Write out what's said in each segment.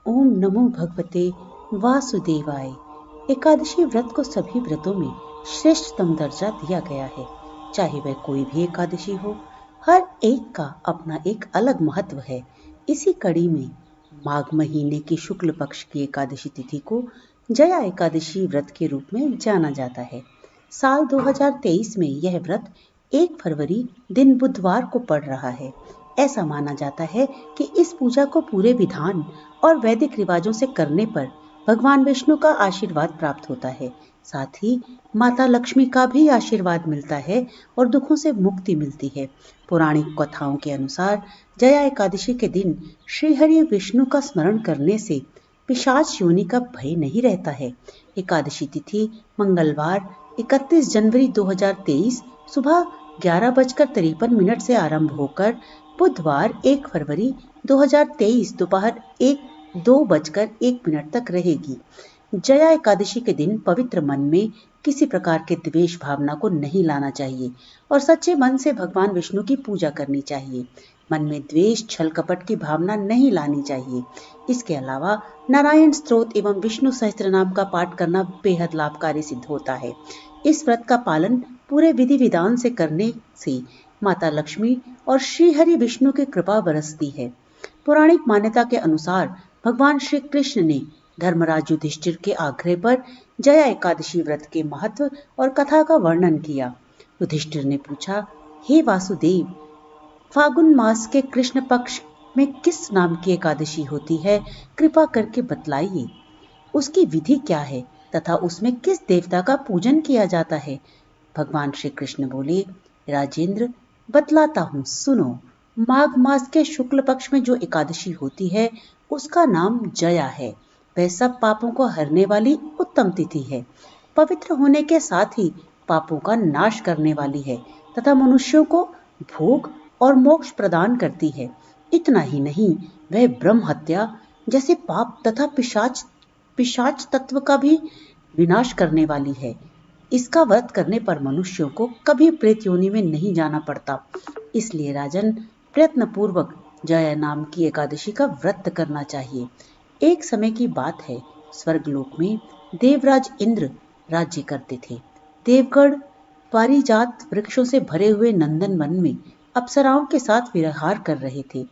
ओम नमो भगवते वासुदेवाय। एकादशी व्रत को सभी व्रतों में श्रेष्ठतम दर्जा दिया गया है। चाहे वह कोई भी एकादशी हो, हर एक का अपना एक अलग महत्व है। इसी कड़ी में माघ महीने की शुक्ल पक्ष की एकादशी तिथि को जया एकादशी व्रत के रूप में जाना जाता है। साल 2023 में यह व्रत 1 फरवरी दिन बुधवार को पड़ रहा है। ऐसा माना जाता है कि इस पूजा को पूरे विधान और वैदिक रिवाजों से करने पर भगवान विष्णु का आशीर्वाद प्राप्त होता है। साथ ही माता लक्ष्मी का भी आशीर्वाद मिलता है और दुखों से मुक्ति मिलती है। पौराणिक कथाओं के अनुसार जया एकादशी के दिन श्रीहरि विष्णु का स्मरण करने से पिशाच योनि का भय नहीं रहता है। एकादशी तिथि मंगलवार 31 जनवरी 2023 सुबह 11:53 से आरंभ होकर बुधवार 1 फरवरी 2023 दोपहर 2:01 तक रहेगी। जया एकादशी के दिन पवित्र मन में किसी प्रकार के द्वेष भावना को नहीं लाना चाहिए और सच्चे मन से भगवान विष्णु की पूजा करनी चाहिए। मन में द्वेष, छल कपट की भावना नहीं लानी चाहिए। इसके अलावा नारायण स्तोत्र एवं विष्णु सहस्त्रनाम का पाठ करना बेहद लाभकारी सिद्ध होता है। इस व्रत का पालन पूरे विधि विधान से करने से माता लक्ष्मी और श्री हरि विष्णु की कृपा बरसती है। पौराणिक मान्यता के अनुसार भगवान श्री कृष्ण ने धर्मराज युधिष्ठिर के आग्रह पर जया एकादशी व्रत के महत्व और कथा का वर्णन किया। युधिष्ठिर ने पूछा, हे वासुदेव, फागुन मास के कृष्ण पक्ष में किस नाम की एकादशी होती है? कृपा करके बतलाइए। उसकी विधि क्या है तथा उसमें किस देवता का पूजन किया जाता है? भगवान श्री कृष्ण बोले, राजेंद्र, बतलाता हूँ, सुनो। माघ मास के शुक्ल पक्ष में जो एकादशी होती है उसका नाम जया है। वह सब पापों को हरने वाली उत्तम तिथि है। पवित्र होने के साथ ही पापों का नाश करने वाली है तथा मनुष्यों को भोग और मोक्ष प्रदान करती है। इतना ही नहीं, वह ब्रह्म हत्या जैसे पाप तथा पिशाच तत्व का भी विनाश करने वाली है। इसका व्रत करने पर मनुष्यों को कभी प्रेत योनि में नहीं जाना पड़ता। इसलिए राजन, प्रयत्न पूर्वक जया नाम की एकादशी का व्रत करना चाहिए। एक समय की बात है, स्वर्गलोक में देवराज इंद्र राज्य करते थे। देवगढ़ पारिजात वृक्षों से भरे हुए नंदन वन में अप्सराओं के साथ विहार कर रहे थे।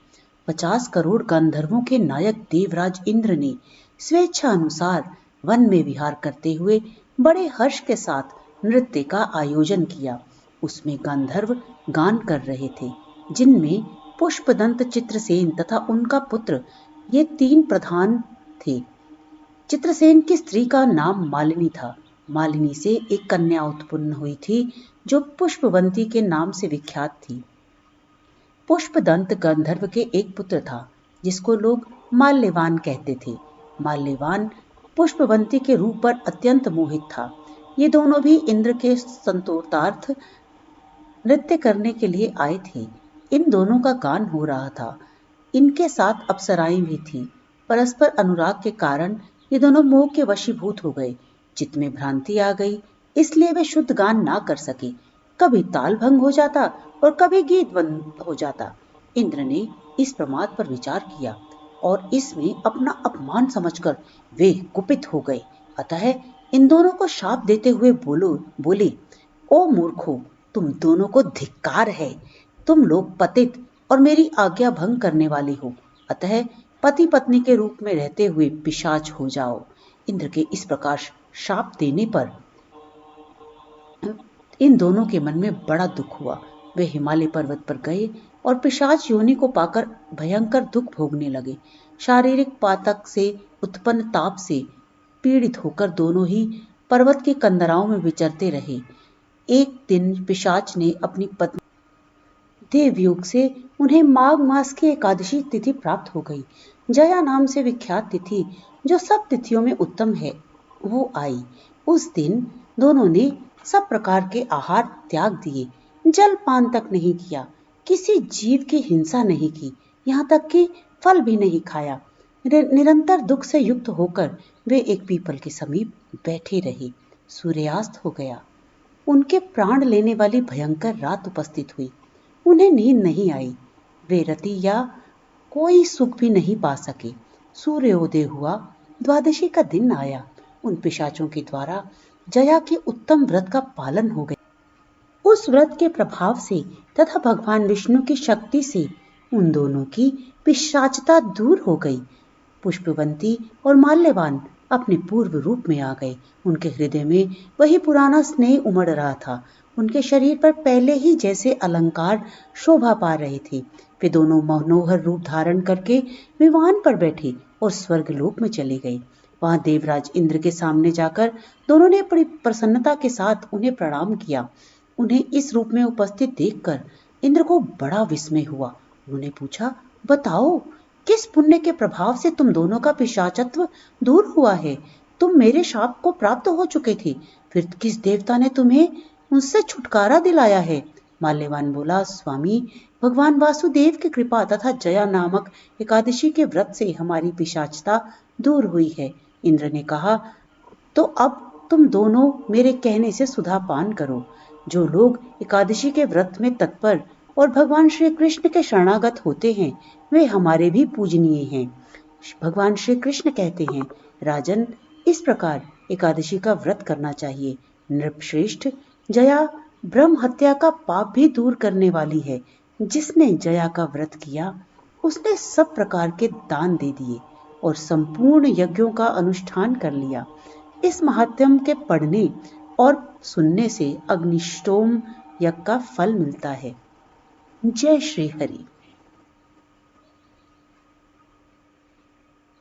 50 करोड़ गंधर्वों के नायक देवराज इंद्र ने स्वेच्छा अनुसार वन में विहार करते हुए बड़े हर्ष के साथ नृत्य का आयोजन किया। उसमें गंधर्व गान कर रहे थे, जिनमें पुष्पदंत, चित्रसेन तथा उनका पुत्र ये 3 प्रधान थे। चित्रसेन की स्त्री का नाम मालिनी था। मालिनी से एक कन्या उत्पन्न हुई थी जो पुष्पवंती के नाम से विख्यात थी। पुष्पदंत गंधर्व के एक पुत्र था जिसको लोग माल्यवान कहते थे। माल्यवान पुष्पवंती के रूप पर अत्यंत मोहित था। ये दोनों भी इंद्र के संतोषार्थ नृत्य करने के लिए आए थे। इन दोनों का गान हो रहा था। इनके साथ अप्सराएं भी थीं। परस्पर अनुराग के कारण ये दोनों मोह के वशीभूत हो गए। चित्त में भ्रांति आ गई, इसलिए वे शुद्ध गान ना कर सके। कभी ताल भंग हो जाता और कभी गीत बंद हो जाता। इंद्र ने इस प्रमाद पर विचार किया और इसमें अपना अपमान समझकर वे कुपित हो गए। अतः इन दोनों को शाप देते हुए बोले, ओ मूर्खों, तुम दोनों को धिक्कार है। तुम लोग पतित और मेरी आज्ञा भंग करने वाले हो। अतः पति पत्नी के रूप में रहते हुए पिशाच हो जाओ। इंद्र के इस प्रकार शाप देने पर इन दोनों के मन में बड़ा दुख हुआ। वे हिमालय पर्वत पर गए और पिशाच योनि को पाकर भयंकर दुख भोगने लगे। शारीरिक पातक से उत्पन्न ताप से पीड़ित होकर दोनों ही पर्वत के कंदराओं में विचरते रहे। एक दिन पिशाच ने अपनी पत्नी देवयोग से उन्हें माघ मास की एकादशी तिथि प्राप्त हो गई। जया नाम से विख्यात तिथि, जो सब तिथियों में उत्तम है, वो आई। उस दिन दोनों ने सब प्रकार के आहार त्याग दिए, जल पान तक नहीं किया, किसी जीव की हिंसा नहीं की, यहाँ तक कि फल भी नहीं खाया। निरंतर दुख से युक्त होकर वे एक पीपल के समीप बैठे रहे। सूर्यास्त हो गया। उनके प्राण लेने वाली भयंकर रात उपस्थित हुई। उन्हें नींद नहीं आई। वे रति या कोई सुख भी नहीं पा सके। सूर्योदय हुआ, द्वादशी का दिन आया। उन पिशाचों के द्वारा जया के उत्तम व्रत का पालन हो गया। उस व्रत के प्रभाव से तथा भगवान विष्णु की शक्ति से उन दोनों की पिशाचता दूर हो गई। पुष्पवंती और माल्यवान अपने पूर्व रूप में आ गए। उनके हृदय में वही पुराना स्नेह उमड़ रहा था। उनके शरीर पर पहले ही जैसे अलंकार शोभा पा रहे थे। वे दोनों मनोहर रूप धारण करके विमान पर बैठे और स्वर्गलोक में चले गए। वहां देवराज इंद्र के सामने जाकर दोनों ने बड़ी प्रसन्नता के साथ उन्हें प्रणाम किया। उन्हें इस रूप में उपस्थित देखकर इंद्र को बड़ा विस्मय हुआ। उन्होंने पूछा, बताओ, किस पुण्य के प्रभाव से तुम दोनों का पिशाचत्व दूर हुआ है? तुम मेरे शाप को प्राप्त हो चुके थे, फिर किस देवता ने तुम्हें उनसे छुटकारा दिलाया है? माल्यवान बोला, स्वामी, भगवान वासुदेव की कृपा तथा जया नामक एकादशी के व्रत से हमारी पिशाचता दूर हुई है। इंद्र ने कहा, तो अब तुम दोनों मेरे कहने से सुधा पान करो। जो लोग एकादशी के व्रत में तत्पर और भगवान श्री कृष्ण के शरणागत होते हैं, वे हमारे भी पूजनीय हैं। भगवान श्री कृष्ण कहते हैं, राजन, इस प्रकार एकादशी का व्रत करना चाहिए। नृपश्रेष्ठ, जया ब्रह्म हत्या का पाप भी दूर करने वाली है। जिसने जया का व्रत किया, उसने सब प्रकार के दान दे दिए और संपूर्ण यज्ञों का अनुष्ठान कर लिया। इस महात्म्य के पढ़ने और सुनने से अग्निष्टोम यज्ञ का फल मिलता है। जय श्री हरि।